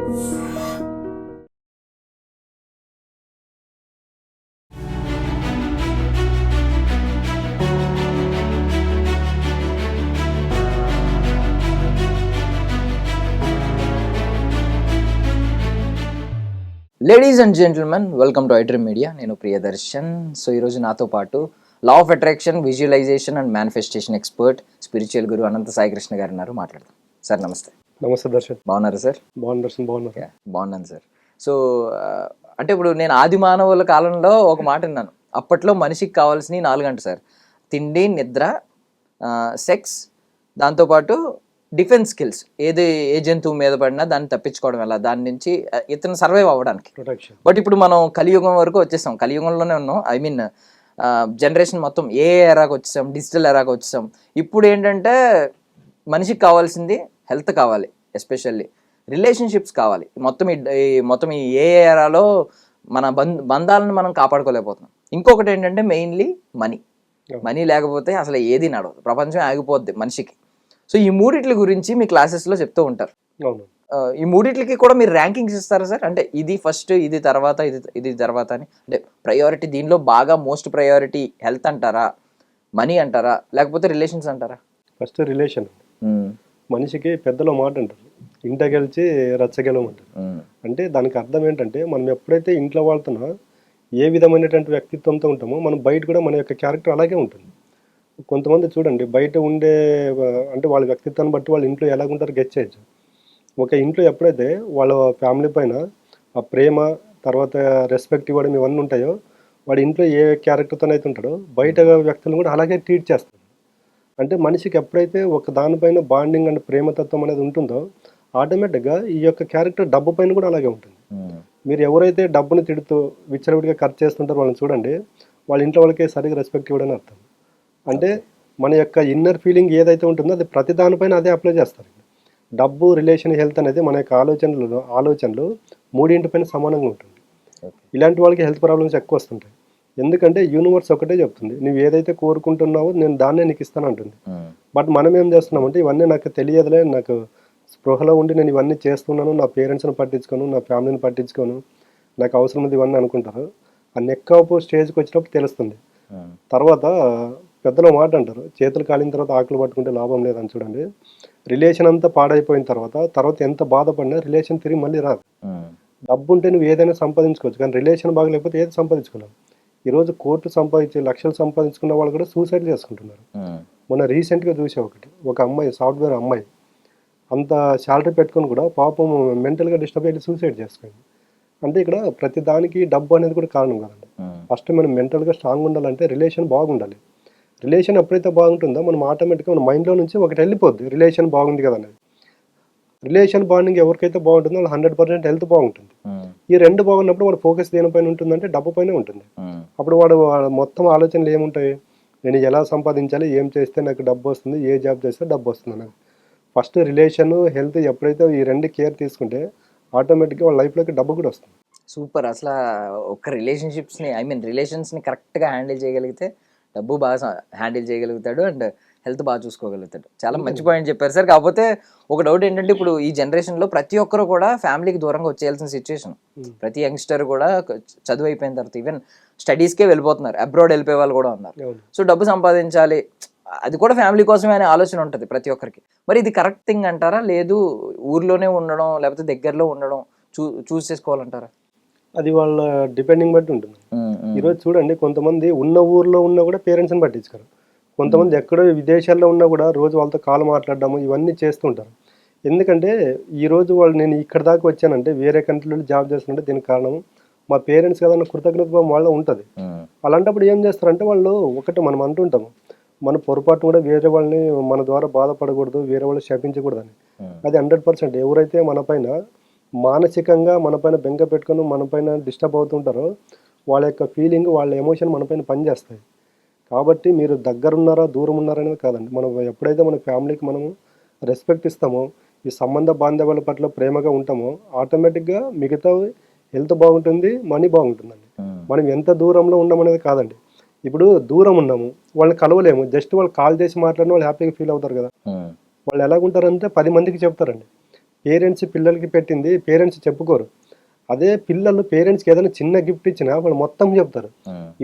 Ladies and gentlemen, welcome to iDream media. నేను Priyadarshan. So ఈరోజు నాతో పాటు law of attraction, visualisation and manifestation expert, spiritual guru Anantha Sai Krishna గారు ఉన్నారు. మాట్లాడదాం. సార్ నమస్తే. నమస్తే దర్శన్. బాగున్నారు సార్? బాగున్నారు. బాగున్నాను సార్. సో అంటే ఇప్పుడు నేను ఆది మానవుల కాలంలో ఒక మాట విన్నాను. అప్పట్లో మనిషికి కావాల్సినవి 4 గంటలు సార్: తిండి, నిద్ర, సెక్స్, దాంతోపాటు డిఫెన్స్ స్కిల్స్. ఏ జంతువు మీద పడినా దాన్ని తప్పించుకోవడం ఎలా, దాని నుంచి ఇతను సర్వైవ్ అవ్వడానికి. బట్ ఇప్పుడు మనం కలియుగం వరకు వచ్చేసాం, కలియుగంలోనే ఉన్నాం. ఐ మీన్ జనరేషన్ మొత్తం ఏ ఎరాకి వచ్చేసాం, డిజిటల్ ఎరాకి వచ్చేసాం. ఇప్పుడు ఏంటంటే మనిషికి కావాల్సింది హెల్త్ కావాలి, ఎస్పెషల్లీ రిలేషన్షిప్స్ కావాలి. మొత్తం ఈ ఏ ఎరాలో మన బంధాలను మనం కాపాడుకోలేకపోతున్నాం. ఇంకొకటి ఏంటంటే మెయిన్లీ మనీ లేకపోతే అసలు ఏది నడవదు, ప్రపంచం ఆగిపోద్ది మనిషికి. సో ఈ మూడిట్ల గురించి మీ క్లాసెస్లో చెప్తూ ఉంటారు. ఈ మూడిట్లకి కూడా మీరు ర్యాంకింగ్స్ ఇస్తారా సార్? అంటే ఇది ఫస్ట్, ఇది తర్వాత, ఇది తర్వాత అని. అంటే ప్రయారిటీ, దీనిలో బాగా మోస్ట్ ప్రయారిటీ హెల్త్ అంటారా, మనీ అంటారా, లేకపోతే రిలేషన్స్ అంటారా? First relation. మనిషికి పెద్దలో మాట అంటారు, ఇంట గెలిచి రచ్చగెలమంటారు. అంటే దానికి అర్థం ఏంటంటే, మనం ఎప్పుడైతే ఇంట్లో వాళ్ళతో ఏ విధమైనటువంటి వ్యక్తిత్వంతో ఉంటామో మనం బయట కూడా మన యొక్క క్యారెక్టర్ అలాగే ఉంటుంది. కొంతమంది చూడండి, బయట ఉండే అంటే వాళ్ళ వ్యక్తిత్వాన్ని బట్టి వాళ్ళ ఇంట్లో ఎలాగుంటారో గెస్ చేయొచ్చు. ఒక ఇంట్లో ఎప్పుడైతే వాళ్ళ ఫ్యామిలీ పైన ఆ ప్రేమ, తర్వాత రెస్పెక్ట్ ఇవ్వడం ఇవన్నీ ఉంటాయో, వాడి ఇంట్లో ఏ క్యారెక్టర్తో అయితే ఉంటాడో బయట వ్యక్తులను కూడా అలాగే ట్రీట్ చేస్తారు. అంటే మనిషికి ఎప్పుడైతే ఒక దానిపైన బాండింగ్ అండ్ ప్రేమతత్వం అనేది ఉంటుందో, ఆటోమేటిక్గా ఈ యొక్క క్యారెక్టర్ డబ్బు పైన కూడా అలాగే ఉంటుంది. మీరు ఎవరైతే డబ్బుని తిడుతూ విచ్చలవిడిగా ఖర్చు చేస్తుంటారో వాళ్ళని చూడండి, వాళ్ళ ఇంట్లో వాళ్ళకి సరిగ్గా రెస్పెక్ట్ ఇవ్వడని అర్థం. అంటే మన యొక్క ఇన్నర్ ఫీలింగ్ ఏదైతే ఉంటుందో అది ప్రతి దానిపైన అదే అప్లై చేస్తారు. డబ్బు, రిలేషన్, హెల్త్ అనేది మన యొక్క ఆలోచనలు మూడింటిపైన సమానంగా ఉంటుంది. ఇలాంటి వాళ్ళకి హెల్త్ ప్రాబ్లమ్స్ ఎక్కువ వస్తుంటాయి. ఎందుకంటే యూనివర్స్ ఒకటే చెప్తుంది, నువ్వు ఏదైతే కోరుకుంటున్నావో నేను దాన్నే నీకు ఇస్తాను అంటుంది. బట్ మనం ఏం చేస్తున్నామంటే, ఇవన్నీ నాకు తెలియదులే, నాకు స్పృహలో ఉండి నేను ఇవన్నీ చేస్తున్నాను, నా పేరెంట్స్ని పట్టించుకోను, నా ఫ్యామిలీని పట్టించుకోను, నాకు అవసరం ఉంది ఇవన్నీ అనుకుంటారు. ఆ నెక్ ఆఫ్ స్టేజ్కి వచ్చినప్పుడు తెలుస్తుంది. తర్వాత పెద్దలో మాట అంటారు, చేతులు కాలిన తర్వాత ఆకులు పట్టుకుంటే లాభం లేదని. చూడండి, రిలేషన్ అంతా పాడైపోయిన తర్వాత ఎంత బాధపడినా రిలేషన్ తిరిగి మళ్ళీ రాదు. డబ్బు ఉంటే నువ్వు ఏదైనా సంపాదించుకోవచ్చు, కానీ రిలేషన్ బాగలేకపోతే ఏది సంపాదించుకోలేవు. ఈరోజు కోట్లు సంపాదించి లక్షలు సంపాదించుకున్న వాళ్ళు కూడా సూసైడ్ చేసుకుంటున్నారు. మొన్న రీసెంట్గా చూసే ఒక అమ్మాయి, సాఫ్ట్వేర్ అమ్మాయి, అంత శాలరీ పెట్టుకొని కూడా పాపం మెంటల్గా డిస్టర్బ్ అయ్యి సూసైడ్ చేసుకుంది. అంటే ఇక్కడ ప్రతి దానికి డబ్బు అనేది కూడా కారణం కదండి. ఫస్ట్ మనం మెంటల్గా స్ట్రాంగ్ ఉండాలంటే రిలేషన్ బాగుండాలి. రిలేషన్ ఎప్పుడైతే బాగుంటుందో మనం ఆటోమేటిక్గా మన మైండ్లో నుంచి ఒకటి వెళ్ళిపోద్ది, రిలేషన్ బాగుంది కదా అనేది. రిలేషన్ బాండింగ్ ఎవరికైతే బాగుంటుందో వాళ్ళు 100% హెల్త్ బాగుంటుంది. ఈ రెండు బాగున్నప్పుడు వాడు ఫోకస్ దేనిపైన ఉంటుందంటే డబ్బు పైన ఉంటుంది. అప్పుడు వాడు మొత్తం ఆలోచనలు ఏముంటాయి, నేను ఎలా సంపాదించాలి, ఏం చేస్తే నాకు డబ్బు వస్తుంది, ఏ జాబ్ చేస్తే డబ్బు వస్తుంది అనేది. ఫస్ట్ రిలేషన్, హెల్త్ ఎప్పుడైతే ఈ రెండు కేర్ తీసుకుంటే ఆటోమేటిక్గా వాళ్ళ లైఫ్లోకి డబ్బు కూడా వస్తుంది. సూపర్. అసలు ఒక రిలేషన్స్ని కరెక్ట్గా హ్యాండిల్ చేయగలిగితే డబ్బు బాగా హ్యాండిల్ చేయగలుగుతాడు అండ్ హెల్త్ బాగా చూసుకోగలుగుతాడు. చాలా మంచి పాయింట్ చెప్పారు సార్. కాకపోతే ఒక డౌట్ ఏంటంటే, ఇప్పుడు ఈ జనరేషన్లో ప్రతి ఒక్కరు కూడా ఫ్యామిలీకి దూరంగా వచ్చేయాల్సిన సిచ్యువేషన్. ప్రతి యంగ్స్టర్ కూడా చదువు అయిపోయిన తర్వాత ఈవెన్ స్టడీస్కే వెళ్ళిపోతున్నారు, అబ్రాడ్ వెళ్ళిపోయే వాళ్ళు కూడా ఉన్నారు. సో డబ్బు సంపాదించాలి, అది కూడా ఫ్యామిలీ కోసమే అనే ఆలోచన ఉంటుంది ప్రతి ఒక్కరికి. మరి ఇది కరెక్ట్ థింగ్ అంటారా, లేదు ఊర్లోనే ఉండడం లేకపోతే దగ్గరలో ఉండడం చూస్ చేసుకోవాలంటారా? అది వాళ్ళ డిపెండింగ్ బట్టి ఉంటుంది. ఈరోజు చూడండి, కొంతమంది ఉన్న ఊర్లో ఉన్నా కూడా పేరెంట్స్ని పట్టించుకోరు. కొంతమంది ఎక్కడో విదేశాల్లో ఉన్నా కూడా రోజు వాళ్ళతో కాల్ మాట్లాడడము ఇవన్నీ చేస్తుంటారు. ఎందుకంటే ఈరోజు వాళ్ళు నేను ఇక్కడ దాకా వచ్చానంటే, వేరే కంట్రీలో జాబ్ చేస్తుంటే దీనికి కారణం మా పేరెంట్స్ కదా అన్న కృతజ్ఞత వాళ్ళ ఉంటుంది. అలాంటప్పుడు ఏం చేస్తారంటే వాళ్ళు ఒకటి మనం అంటుంటాము, మన పొరపాటు కూడా వేరే వాళ్ళని మన ద్వారా బాధపడకూడదు, వేరే వాళ్ళు శపించకూడదని. అది 100%. ఎవరైతే మన పైన మానసికంగా మన పైన బెంగ పెట్టుకొని మన పైన డిస్టర్బ్ అవుతుంటారో వాళ్ళ యొక్క ఫీలింగ్, వాళ్ళ ఎమోషన్ మన పైన పనిచేస్తాయి. కాబట్టి మీరు దగ్గరున్నారా దూరం ఉన్నారా అనేది కాదండి. మనం ఎప్పుడైతే మన ఫ్యామిలీకి మనము రెస్పెక్ట్ ఇస్తామో, ఈ సంబంధ బాంధవ్యాల పట్ల ప్రేమగా ఉంటామో, ఆటోమేటిక్గా మిగతా హెల్త్ బాగుంటుంది, మనీ బాగుంటుందండి. మనం ఎంత దూరంలో ఉండమనేది కాదండి. ఇప్పుడు దూరం ఉన్నాము, వాళ్ళని కలవలేము, జస్ట్ వాళ్ళు కాల్ చేసి మాట్లాడిన వాళ్ళు హ్యాపీగా ఫీల్ అవుతారు కదా. వాళ్ళు ఎలాగుంటారంటే 10 మందికి చెప్తారండి. పేరెంట్స్ పిల్లలకి పెట్టింది పేరెంట్స్ చెప్పుకోరు. అదే పిల్లలు పేరెంట్స్కి ఏదైనా చిన్న గిఫ్ట్ ఇచ్చినా వాళ్ళు మొత్తం చెప్తారు.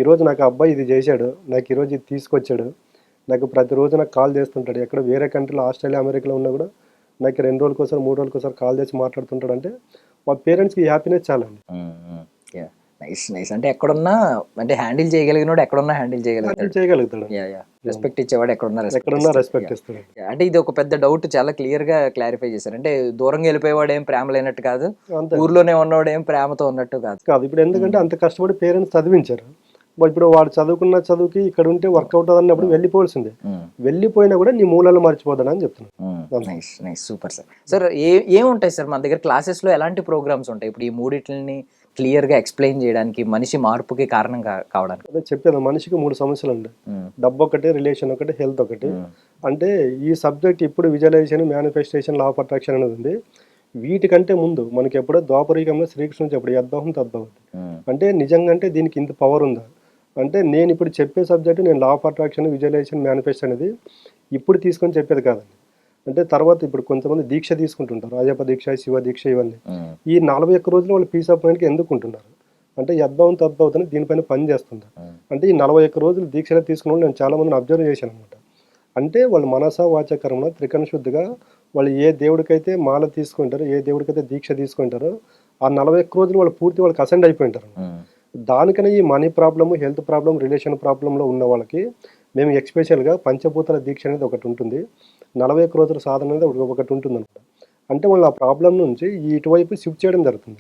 ఈరోజు నాకు అబ్బాయి ఇది చేశాడు, నాకు ఈరోజు ఇది తీసుకొచ్చాడు, నాకు ప్రతిరోజు నాకు కాల్ చేస్తుంటాడు, ఎక్కడ వేరే కంట్రీలో ఆస్ట్రేలియా అమెరికాలో ఉన్నా కూడా నాకు 2 రోజులకోసారి 3 రోజులకోసారి కాల్ చేసి మాట్లాడుతుంటాడు. అంటే వాళ్ళ పేరెంట్స్కి హ్యాపీనెస్ చాలా అండి. Nice nice. అంటే ఎక్కడున్నా అంటే హ్యాండిల్ చేయగలిగినోడు ఎక్కడున్నా హ్యాండిల్ చేయగలుగుతాడు. చేయగలుగుతాడు. రెస్పెక్ట్ ఇచ్చేవాడు ఎక్కడున్నా ఎక్కడున్నా రెస్పెక్ట్ ఇస్తాడు. అంటే ఇది ఒక పెద్ద డౌట్ చాలా క్లియర్ గా క్లారిఫై చేశారు. అంటే దూరంగా వెళ్ళిపోయేవాడు ఏం ప్రేమ లేనట్టు కాదు, ఊర్లోనే ఉన్నవాడు ఏం ప్రేమతో ఉన్నట్టు కాదు. ఇప్పుడు ఎందుకంటే అంత కష్టపడి పేరెంట్స్ చదివించారు. ఇప్పుడు వాడు చదువుకున్న చదువుకి ఇక్కడ ఉంటే వర్కౌట్ అన్నప్పుడు వెళ్ళిపోవాల్సిందే. వెళ్ళిపోయినా కూడా నీ మూలాలు మర్చిపోతాడు అని చెప్తున్నాను. Nice nice super sir. Sir ఏముంటాయి సార్ మన దగ్గర క్లాసెస్ లో ఎలాంటి ప్రోగ్రామ్స్ ఉంటాయి ఇప్పుడు ఈ మూడిట్లని క్లియర్ గా ఎక్స్ప్లెయిన్ చేయడానికి, మనిషి మార్పుకి కారణం కావడానికి? అదే చెప్పేది, మనిషికి 3 సమస్యలు ఉంటాయి. డబ్బు ఒకటి, రిలేషన్ ఒకటి, హెల్త్ ఒకటి. అంటే ఈ సబ్జెక్ట్ ఇప్పుడు visualisation, manifestation, law of attraction అనేది ఉంది. వీటికంటే ముందు మనకి ఎప్పుడో ద్వాపరయుగంలో శ్రీకృష్ణుడు చెప్పడు యద్భవం తద్భవతి. అంటే నిజంగా అంటే దీనికి ఇంత పవర్ ఉందా అంటే, నేను ఇప్పుడు చెప్పే సబ్జెక్టు నేను law of attraction, visualisation, manifest అనేది ఇప్పుడు తీసుకొని చెప్పేది కాదండి. అంటే తర్వాత ఇప్పుడు కొంతమంది దీక్ష తీసుకుంటుంటారు, అయ్యప్ప దీక్ష, శివ దీక్ష, ఇవన్నీ. ఈ 41 రోజులు వాళ్ళు పీస్ ఆఫ్ మైండ్కి ఎందుకు ఉంటున్నారు అంటే యద్భవం తద్భవతని దీనిపైన పని చేస్తుంటారు. అంటే ఈ 41 రోజులు దీక్షగా తీసుకున్న వాళ్ళు నేను చాలా మందిని అబ్జర్వ్ చేశాను అనమాట. అంటే వాళ్ళు మనస వాచ కర్మ త్రికరణ శుద్ధిగా వాళ్ళు ఏ దేవుడికైతే మాల తీసుకుంటారో, ఏ దేవుడికైతే దీక్ష తీసుకుంటారో ఆ 41 రోజులు వాళ్ళు పూర్తి వాళ్ళకి అసెండ్ అయిపోయింటారు. దానికనే ఈ money problem, health problem, relation ప్రాబ్లంలో ఉన్న వాళ్ళకి మేము ఎక్స్పెషల్గా పంచభూతాల దీక్ష అనేది ఒకటి ఉంటుంది, 41 రోజుల సాధన అనేది ఒకటి ఉంటుంది అనమాట. అంటే వాళ్ళు ఆ ప్రాబ్లం నుంచి ఇటువైపు షిఫ్ట్ చేయడం జరుగుతుంది.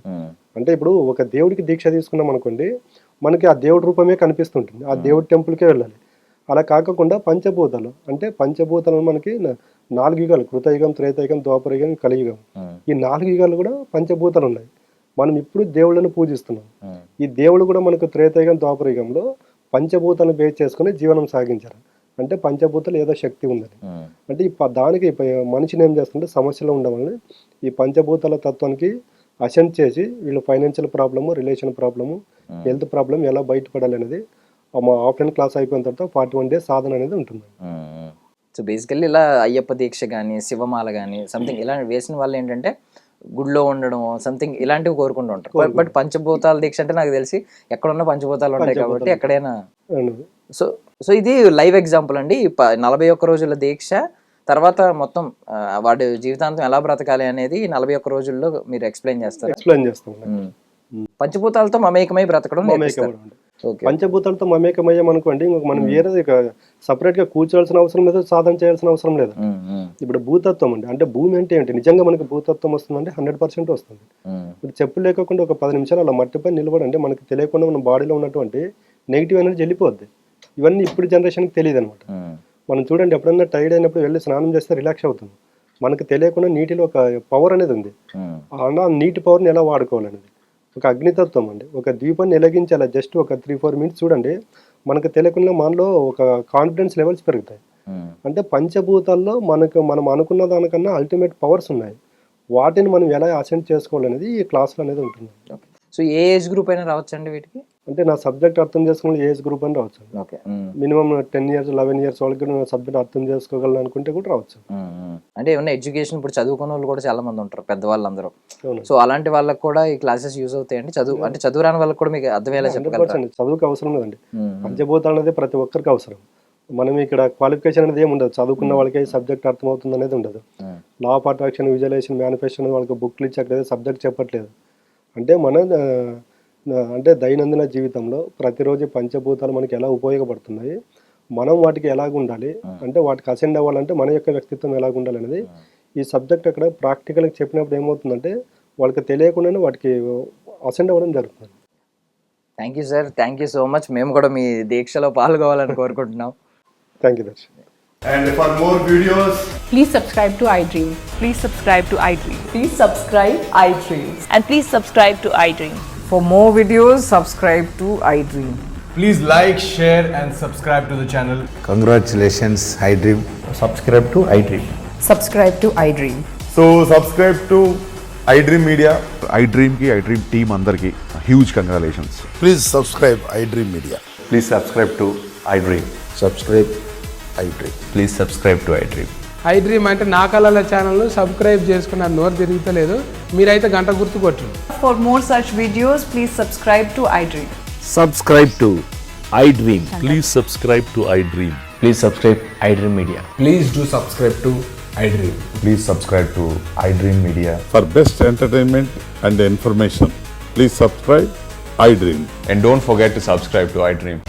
అంటే ఇప్పుడు ఒక దేవుడికి దీక్ష తీసుకున్నాం అనుకోండి, మనకి ఆ దేవుడి రూపమే కనిపిస్తుంటుంది, ఆ దేవుడి టెంపుల్కే వెళ్ళాలి. అలా కాకుండా పంచభూతాలు అంటే పంచభూతాలు మనకి 4 యుగాలు, కృతయుగం, త్రేతాయుగం, ద్వాపరయుగం, కలియుగం. ఈ 4 యుగాలు కూడా పంచభూతాలు ఉన్నాయి. మనం ఇప్పుడు దేవుళ్ళను పూజిస్తున్నాం. ఈ దేవుడు కూడా మనకు త్రేతాయుగం, ద్వాపరయుగంలో పంచభూతాలను బేస్ చేసుకుని జీవనం సాగించారు. అంటే పంచభూతాలు ఏదో శక్తి ఉందని. అంటే దానికి మనిషిని ఏం చేస్తుంటే సమస్యలో ఉండవాలని ఈ పంచభూతాల తత్వానికి అసెంట్ చేసి వీళ్ళు financial problem, relation problem, health problem ఎలా బయటపడాలి అనేది మా ఆఫ్లైన్ క్లాస్ అయిపోయిన తర్వాత 41 డేస్ సాధన అనేది ఉంటుంది. సో బేసికల్లీ ఇలా అయ్యప్ప దీక్ష కానీ, శివమాల కానీ సంథింగ్ ఇలా వేసిన వాళ్ళు ఏంటంటే గుడిలో ఉండడం సంథింగ్ ఇలాంటివి కోరుకుంటూ ఉంటారు. బట్ పంచభూతాల దీక్ష అంటే నాకు తెలిసి ఎక్కడున్న పంచభూతాలు ఉంటాయి కాబట్టి ఎక్కడైనా. సో సో ఇది లైవ్ ఎగ్జాంపుల్ అండి. 41 రోజుల దీక్ష తర్వాత మొత్తం వాడి జీవితాంతం ఎలా బ్రతకాలి అనేది 41 రోజుల్లో మీరు ఎక్స్ప్లెయిన్ చేస్తారు. పంచభూతాలతో మమేకమై బ్రతకడం. పంచభూతాలతో మమేకమయ్యాం అనుకోండి, ఇంకొక మనం వేరే సపరేట్ గా కూర్చోవాల్సిన అవసరం లేదు, సాధన చేయాల్సిన అవసరం లేదు. ఇప్పుడు భూతత్వం అండి, అంటే భూమి అంటే ఏంటి, నిజంగా మనకి భూతత్వం వస్తుందంటే 100% వస్తుంది. ఇప్పుడు చెప్పులు లేకుండా ఒక 10 నిమిషాలు అలా మట్టిపై నిలబడండి, మనకి తెలియకుండా మన బాడీలో ఉన్నటువంటి నెగిటివ్ ఎనర్జీ వెళ్ళిపోద్ది. ఇవన్నీ ఇప్పుడు జనరేషన్కి తెలియదు అనమాట. మనం చూడండి, ఎప్పుడన్నా టైర్డ్ అయినప్పుడు వెళ్ళి స్నానం చేస్తే రిలాక్స్ అవుతుంది. మనకు తెలియకుండా నీటిలో ఒక పవర్ అనేది ఉంది. ఆ నీటి పవర్ని ఎలా వాడుకోవాలనేది ఒక అగ్నితత్వం అండి. ఒక దీపాన్ని వెలిగించాలి, జస్ట్ ఒక 3-4 మినిట్స్ చూడండి, మనకు తెలియకుండా మనలో ఒక కాన్ఫిడెన్స్ లెవెల్స్ పెరుగుతాయి. అంటే పంచభూతాల్లో మనం అనుకున్న దానికన్నా అల్టిమేట్ పవర్స్ ఉన్నాయి. వాటిని మనం ఎలా అసెంట్ చేసుకోవాలనేది ఈ క్లాసులు అనేది ఉంటుంది. సో ఏ ఏజ్ గ్రూప్ అయినా రావచ్చండి వీటికి? అంటే నా సబ్జెక్ట్ అర్థం చేసుకునే ఏజ్ గ్రూప్ అని రావచ్చు. మినిమం 10 ఇయర్స్ 11 ఇయర్స్ వాళ్ళకి సబ్జెక్ట్ అర్థం చేసుకోగలను అనుకుంటే కూడా రావచ్చు. అంటే ఏమన్నా ఎడ్యుకేషన్ ఇప్పుడు చదువుకున్న వాళ్ళు కూడా చాలా మంది ఉంటారు, పెద్దవాళ్ళందరూ. సో అలాంటి వాళ్ళకి కూడా ఈ క్లాసెస్ యూజ్ అవుతాయండి. చదువు రాని వాళ్ళకి కూడా మీకు అర్థమయ్యేలా చెప్పగలరా? చదువుకి అవసరం లేదండి, పంచభూతాలు అనేది ప్రతి ఒక్కరికి అవసరం. మనం ఇక్కడ క్వాలిఫికేషన్ అనేది ఏమి ఉండదు, చదువుకున్న వాళ్ళకి సబ్జెక్ట్ అర్థమవుతుంది అనేది ఉండదు. Law of attraction, visualisation, manifestation వాళ్ళకి బుక్లు ఇచ్చి అక్కడ సబ్జెక్ట్ చెప్పట్లేదు. అంటే దైనందిన జీవితంలో ప్రతిరోజు పంచభూతాలు మనకి ఎలా ఉపయోగపడుతున్నాయి, మనం వాటికి ఎలాగ ఉండాలి, అంటే వాటికి అసెండ్ అవ్వాలంటే మన యొక్క వ్యక్తిత్వం ఎలాగ ఉండాలి అనేది ఈ సబ్జెక్ట్ అక్కడ ప్రాక్టికల్గా చెప్పినప్పుడు ఏమవుతుందంటే వాళ్ళకి తెలియకుండానే వాటికి అసెండ్ అవ్వడం జరుగుతుంది. Thank you sir, thank you so much. మేము కూడా మీ దీక్షలో పాల్గొవాలని కోరుకుంటున్నాం. Thank you Darshan. And for more videos, please subscribe to iDream. Please subscribe to iDream. Please subscribe iDream. And please subscribe to iDream. For more videos, subscribe to iDream. please like, share and subscribe to the channel. Congratulations, iDream. Subscribe to iDream. Subscribe to iDream. So subscribe to iDream Media. iDream ki iDream team అందరికి huge congratulations. Please subscribe iDream Media. Please subscribe to iDream. Subscribe iDream. Please subscribe to iDream. I dream అంటే నా కళల ఛానల్ను subscribe చేసుకున్న నోరు తిరుగుతలేదు. మీరైతే గంట గుర్తు కొట్టండి. For more such videos, please subscribe to iDream. Subscribe to iDream. Please subscribe to iDream. Please subscribe iDream Media. Please do subscribe to iDream. Please subscribe to iDream Media. For best entertainment and information, please subscribe iDream. And don't forget to subscribe to iDream.